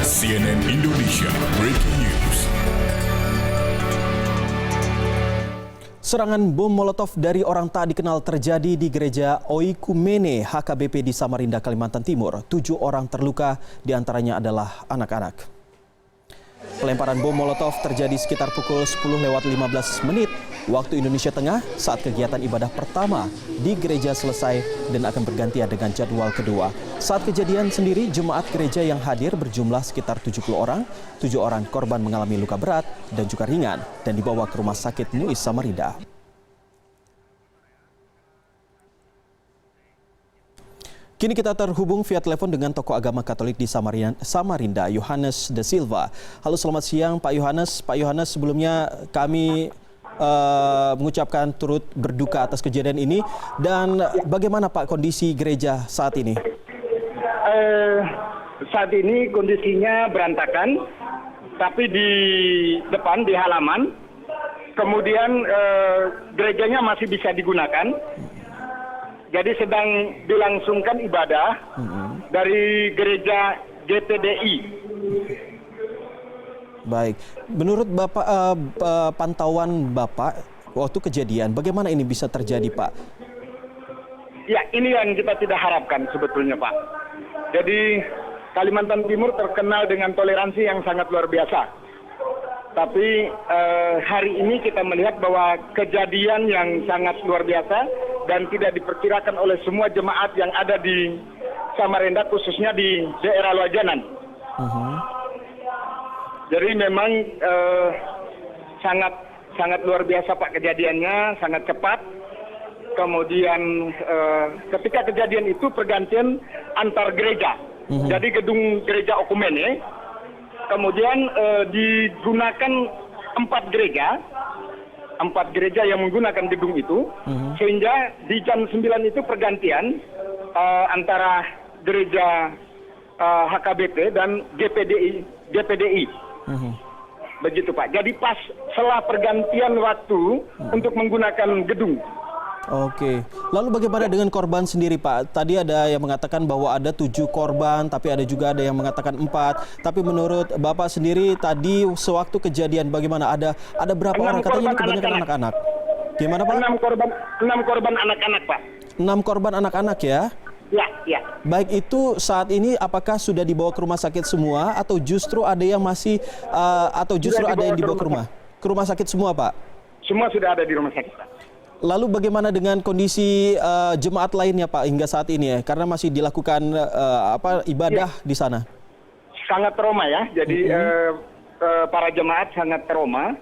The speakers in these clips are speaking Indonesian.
CNN Indonesia Breaking News. Serangan bom Molotov dari orang tak dikenal terjadi di gereja Oikumene HKBP di Samarinda, Kalimantan Timur. 7 orang terluka, diantaranya adalah anak-anak. Pelemparan bom Molotov terjadi sekitar pukul 10:15 waktu Indonesia Tengah saat kegiatan ibadah pertama di gereja selesai dan akan bergantian dengan jadwal kedua. Saat kejadian sendiri, jemaat gereja yang hadir berjumlah sekitar 70 orang. 7 orang korban mengalami luka berat dan juga ringan dan dibawa ke Rumah Sakit Muiz Samarinda. Kini kita terhubung via telepon dengan tokoh agama Katolik di Samarinda, Yohanes De Silva. Halo, selamat siang Pak Yohanes. Pak Yohanes, sebelumnya kami mengucapkan turut berduka atas kejadian ini. Dan bagaimana Pak kondisi gereja saat ini? Saat ini kondisinya berantakan, tapi di depan, di halaman, kemudian gerejanya masih bisa digunakan. Jadi sedang dilangsungkan ibadah dari gereja GPDI. Baik, menurut Bapak, pantauan Bapak waktu kejadian, bagaimana ini bisa terjadi Pak? Ya, ini yang kita tidak harapkan sebetulnya Pak. Jadi Kalimantan Timur terkenal dengan toleransi yang sangat luar biasa. Tapi hari ini kita melihat bahwa kejadian yang sangat luar biasa dan tidak diperkirakan oleh semua jemaat yang ada di Samarinda, khususnya di daerah Luajanan. Jadi memang sangat luar biasa Pak kejadiannya, sangat cepat. Kemudian ketika kejadian itu pergantian antar gereja. Jadi gedung gereja Oikumene, kemudian digunakan 4 gereja yang menggunakan gedung itu, sehingga di jam 9 itu pergantian antara gereja HKBP dan GPDI. Begitu Pak. Jadi pas setelah pergantian waktu untuk menggunakan gedung. Oke, lalu bagaimana dengan korban sendiri Pak? Tadi ada yang mengatakan bahwa ada 7 korban, tapi ada juga ada yang mengatakan 4. Tapi menurut Bapak sendiri tadi sewaktu kejadian bagaimana? Ada berapa orang? Katanya ini kebanyakan anak-anak. Gimana Pak? 6 korban anak-anak Pak. 6 korban anak-anak ya? Ya. Baik, itu saat ini apakah sudah dibawa ke rumah sakit semua atau justru ada yang masih ada yang dibawa ke rumah sakit semua Pak? Semua sudah ada di rumah sakit Pak. Lalu bagaimana dengan kondisi jemaat lainnya Pak hingga saat ini ya? Karena masih dilakukan ibadah di sana. Sangat trauma ya. Jadi para jemaat sangat trauma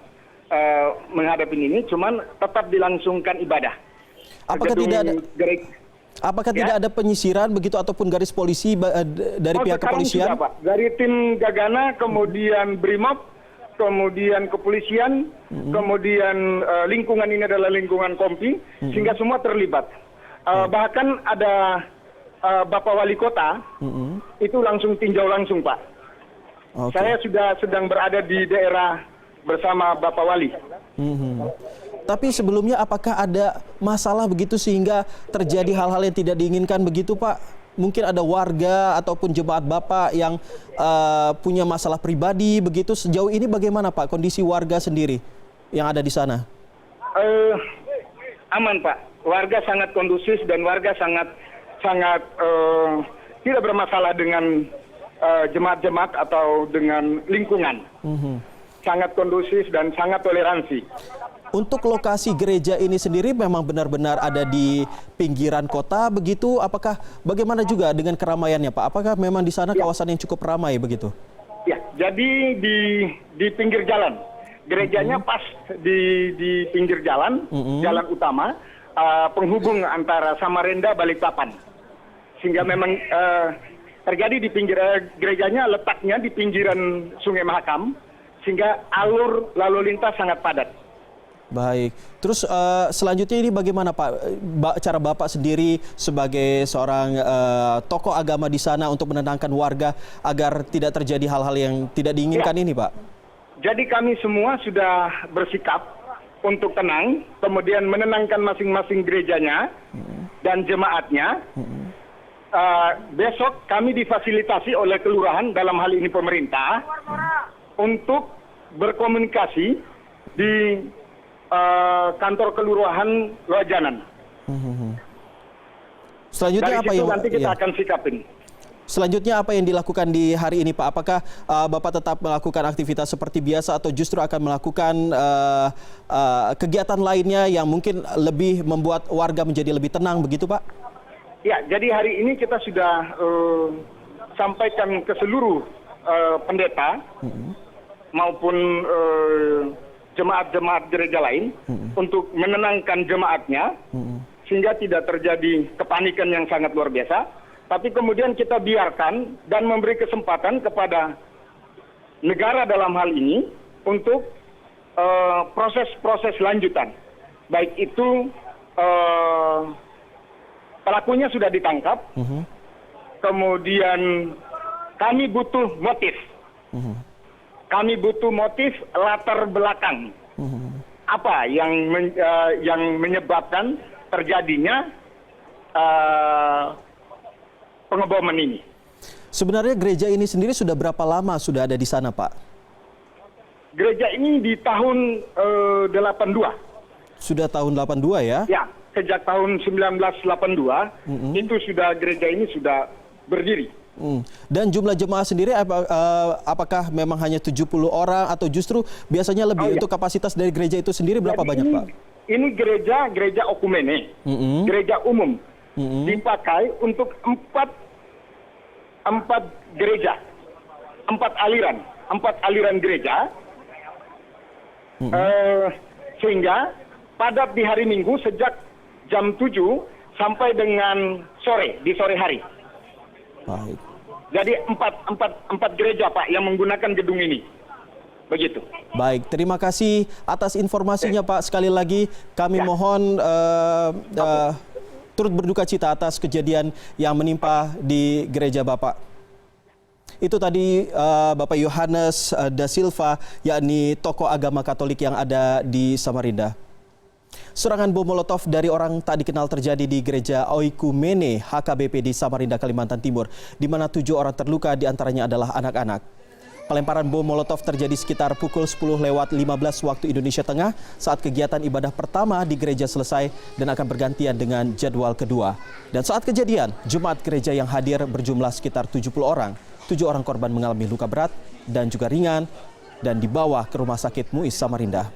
menghadapi ini. Cuman tetap dilangsungkan ibadah. Apakah tidak ada penyisiran begitu ataupun garis polisi dari pihak kepolisian? Sudah, Pak. Dari tim Gagana, kemudian Brimob, kemudian kepolisian, kemudian lingkungan ini adalah lingkungan Kompi, sehingga semua terlibat. Bahkan ada Bapak Wali Kota, itu langsung tinjau langsung Pak. Okay. Saya sudah sedang berada di daerah bersama Bapak Wali. Tapi sebelumnya apakah ada masalah begitu sehingga terjadi hal-hal yang tidak diinginkan begitu Pak? Mungkin ada warga ataupun jemaat Bapak yang punya masalah pribadi begitu. Sejauh ini bagaimana Pak kondisi warga sendiri yang ada di sana? Aman Pak. Warga sangat kondusif dan warga sangat tidak bermasalah dengan jemaat-jemaat atau dengan lingkungan. Sangat kondusif dan sangat toleransi. Untuk lokasi gereja ini sendiri memang benar-benar ada di pinggiran kota begitu? Apakah bagaimana juga dengan keramaiannya Pak? Apakah memang di sana kawasan yang cukup ramai begitu? Ya, jadi di pinggir jalan. Gerejanya pas di pinggir jalan, jalan utama, penghubung antara Samarinda Balikpapan. Sehingga memang terjadi di pinggir gerejanya letaknya di pinggiran Sungai Mahakam, sehingga alur lalu lintas sangat padat. Baik, terus selanjutnya ini bagaimana Pak, cara Bapak sendiri sebagai seorang tokoh agama di sana untuk menenangkan warga agar tidak terjadi hal-hal yang tidak diinginkan ini Pak? Jadi kami semua sudah bersikap untuk tenang, kemudian menenangkan masing-masing gerejanya dan jemaatnya. besok kami difasilitasi oleh kelurahan, dalam hal ini pemerintah, untuk berkomunikasi di kantor kelurahan Loajanan. Selanjutnya Dari apa situ yang nanti kita akan sikapin. Selanjutnya apa yang dilakukan di hari ini, Pak? Apakah Bapak tetap melakukan aktivitas seperti biasa atau justru akan melakukan kegiatan lainnya yang mungkin lebih membuat warga menjadi lebih tenang begitu, Pak? Ya, jadi hari ini kita sudah sampaikan ke seluruh pendeta maupun jemaat-jemaat gereja lain untuk menenangkan jemaatnya sehingga tidak terjadi kepanikan yang sangat luar biasa. Tapi kemudian kita biarkan dan memberi kesempatan kepada negara dalam hal ini untuk proses-proses lanjutan. Baik itu pelakunya sudah ditangkap, kemudian kami butuh motif. Kami butuh motif latar belakang. Apa yang menyebabkan terjadinya pengeboman ini. Sebenarnya gereja ini sendiri sudah berapa lama sudah ada di sana, Pak? Gereja ini di tahun 82. Sudah tahun 82 ya? Ya, sejak tahun 1982 itu sudah gereja ini sudah berdiri. Dan jumlah jemaah sendiri apakah memang hanya 70 orang atau justru biasanya lebih untuk kapasitas dari gereja itu sendiri berapa banyak, Pak? Ini gereja okumene, gereja umum, dipakai untuk empat gereja, empat aliran gereja, sehingga padat di hari Minggu sejak jam 7 sampai dengan di sore hari. Baik. Jadi empat gereja, Pak, yang menggunakan gedung ini. Begitu. Baik, terima kasih atas informasinya, Pak. Sekali lagi kami mohon turut berduka cita atas kejadian yang menimpa di gereja Bapak. Itu tadi Bapak Yohanes da Silva, yakni tokoh agama Katolik yang ada di Samarinda. Serangan bom Molotov dari orang tak dikenal terjadi di gereja Oikumene HKBP di Samarinda, Kalimantan Timur, di mana 7 orang terluka, diantaranya adalah anak-anak. Pelemparan bom Molotov terjadi sekitar pukul 10:15 waktu Indonesia Tengah saat kegiatan ibadah pertama di gereja selesai dan akan bergantian dengan jadwal kedua. Dan saat kejadian, jemaat gereja yang hadir berjumlah sekitar 70 orang. 7 orang korban mengalami luka berat dan juga ringan dan dibawa ke Rumah Sakit Muiz Samarinda.